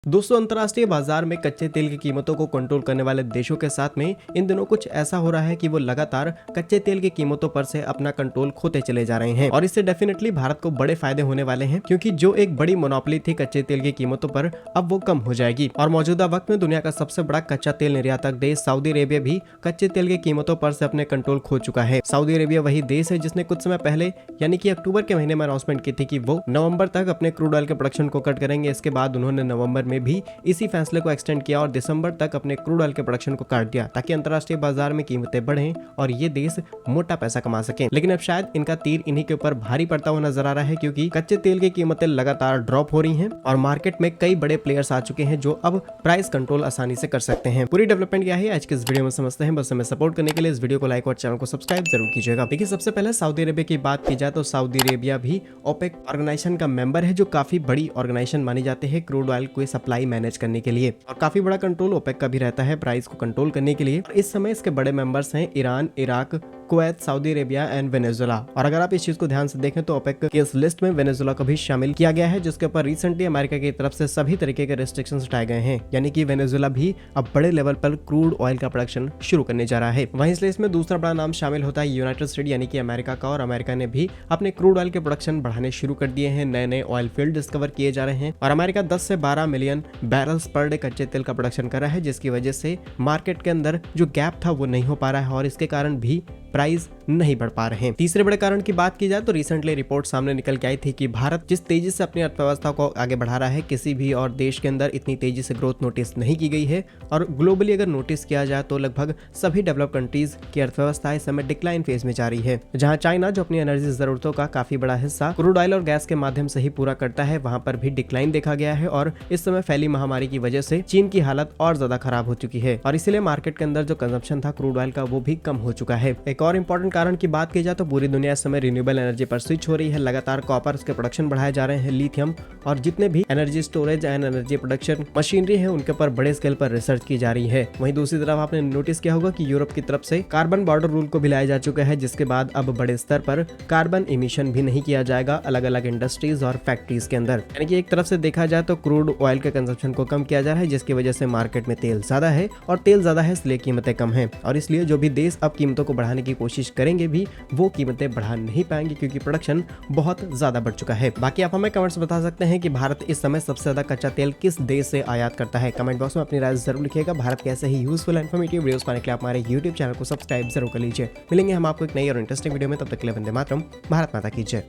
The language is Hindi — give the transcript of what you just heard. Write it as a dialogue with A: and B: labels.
A: दोस्तों, अंतर्राष्ट्रीय बाजार में कच्चे तेल की कीमतों को कंट्रोल करने वाले देशों के साथ में इन दिनों कुछ ऐसा हो रहा है कि वो लगातार कच्चे तेल की कीमतों पर से अपना कंट्रोल खोते चले जा रहे हैं और इससे डेफिनेटली भारत को बड़े फायदे होने वाले हैं, क्योंकि जो एक बड़ी मोनोपोली थी कच्चे तेल की कीमतों पर, अब वो कम हो जाएगी। और मौजूदा वक्त में दुनिया का सबसे बड़ा कच्चा तेल निर्यातक देश सऊदी अरेबिया भी कच्चे तेल की कीमतों पर से अपने कंट्रोल खो चुका है। सऊदी अरेबिया वही देश है जिसने कुछ समय पहले यानी कि अक्टूबर के महीने में अनाउंसमेंट की थी कि वो नवंबर तक अपने क्रूड ऑयल के प्रोडक्शन को कट करेंगे। इसके बाद उन्होंने नवंबर में भी इसी फैसले को एक्सटेंड किया और दिसंबर तक अपने क्रूड ऑयल के प्रोडक्शन को काट दिया, ताकि अंतर्राष्ट्रीय बाजार में कीमतें बढ़ें और ये देश मोटा पैसा कमा सके। लेकिन अब शायद इनका तीर इन्हीं के ऊपर भारी पड़ता हुआ नजर आ रहा है, क्योंकि कच्चे तेल की कीमतें लगातार ड्रॉप हो रही हैं और मार्केट में कई बड़े प्लेयर्स आ चुके हैं जो अब प्राइस कंट्रोल आसानी से कर सकते हैं। पूरी डेवलपमेंट क्या है आज के इस वीडियो में समझते हैं। बस हमें सपोर्ट करने के लिए इस वीडियो को लाइक और चैनल को सब्सक्राइब जरूर कीजिएगा। देखिए, सबसे पहले सऊदी अरेबिया की बात की जाए तो सऊदी अरेबिया भी ओपेक ऑर्गेनाइजेशन का मेंबर है, जो काफी बड़ी ऑर्गेनाइजेशन मानी जाती है क्रूड ऑयल को सप्लाई मैनेज करने के लिए, और काफी बड़ा कंट्रोल ओपेक का भी रहता है प्राइस को कंट्रोल करने के लिए। इस समय इसके बड़े मेंबर्स हैं Iran, Iraq, Kuwait, Saudi Arabia and Venezuela. और अगर आप इस चीज को ध्यान से देखें तो ओपेक की इस लिस्ट में वेनेजुएला को भी शामिल किया गया है, जिसके ऊपर रिसेंटली अमेरिका की तरफ से सभी तरीके के रेस्ट्रिक्शंस हटाए गए हैं, यानी कि वेनेजुएला भी अब बड़े लेवल पर क्रूड ऑयल का प्रोडक्शन शुरू करने जा रहा है। वहीं इस लिस्ट में दूसरा बड़ा नाम शामिल होता है यूनाइटेड स्टेट यानी कि अमेरिका का, और अमेरिका ने भी अपने क्रूड ऑयल के प्रोडक्शन बढ़ाने शुरू कर दिए हैं। नए नए ऑयल फील्ड डिस्कवर किए जा रहे हैं और अमेरिका 10 से 12 मिलियन बैरल्स पर डे कच्चे तेल का प्रोडक्शन कर रहा है, जिसकी वजह से मार्केट के अंदर जो गैप था वो नहीं हो पा रहा है और इसके कारण भी प्राइस नहीं बढ़ पा रहे हैं। तीसरे बड़े कारण की बात की जाए तो रिसेंटली रिपोर्ट सामने निकल के आई थी कि भारत जिस तेजी से अपनी अर्थव्यवस्था को आगे बढ़ा रहा है, किसी भी और देश के अंदर इतनी तेजी से ग्रोथ नोटिस नहीं की गई है। और ग्लोबली अगर नोटिस किया जाए तो लगभग सभी डेवलप कंट्रीज की अर्थव्यवस्था इस समय डिक्लाइन फेज में जा रही है। जहां चाइना, जो अपनी एनर्जी जरूरतों का काफी बड़ा हिस्सा क्रूड ऑयल और गैस के माध्यम से ही पूरा करता है, वहां पर भी डिक्लाइन देखा गया है और इस समय फैली महामारी की वजह से चीन की हालत और ज्यादा खराब हो चुकी है और इसीलिए मार्केट के अंदर जो कंजम्पशन था क्रूड ऑयल का वो भी कम हो चुका है। एक और इंपॉर्टेंट कारण की बात की जाए तो पूरी दुनिया इस समय रिन्यूएबल एनर्जी पर स्विच हो रही है। लगातार कॉपर के प्रोडक्शन बढ़ाए जा रहे हैं, लिथियम और जितने भी energy storage and energy production machinery है उनके ऊपर बड़े स्केल पर रिसर्च की जा रही है। वहीं दूसरी तरफ आपने नोटिस किया होगा कि यूरोप की तरफ से कार्बन बॉर्डर रूल को भी लाया जा चुका है, जिसके बाद अब बड़े स्तर पर कार्बन इमिशन भी नहीं किया जाएगा अलग अलग इंडस्ट्रीज और फैक्ट्रीज के अंदर। यानी कि एक तरफ से देखा जाए तो क्रूड ऑयल के कंजम्पशन को कम किया जा रहा है, जिसकी वजह से मार्केट में तेल ज्यादा है और तेल ज्यादा है इसलिए कीमतें कम है, और इसलिए जो भी देश अब कीमतों को बढ़ाने की कोशिश करेंगे भी वो कीमतें बढ़ा नहीं पाएंगे, क्योंकि प्रोडक्शन बहुत ज्यादा बढ़ चुका है। बाकी आप हमें कमेंट्स बता सकते हैं कि भारत इस समय सबसे ज्यादा कच्चा तेल किस देश से आयात करता है। कमेंट बॉक्स में अपनी राय जरूर लिखिएगा। भारत के ऐसे ही यूजफुल एंड इन्फॉर्मेटिव वीडियोस पाने के लिए आप हमारे YouTube चैनल को सब्सक्राइब जरूर कर लीजिए। मिलेंगे हम आपको एक नई और इंटरेस्टिंग वीडियो में, तब तक के लिए वंदे मातरम, भारत माता की जय।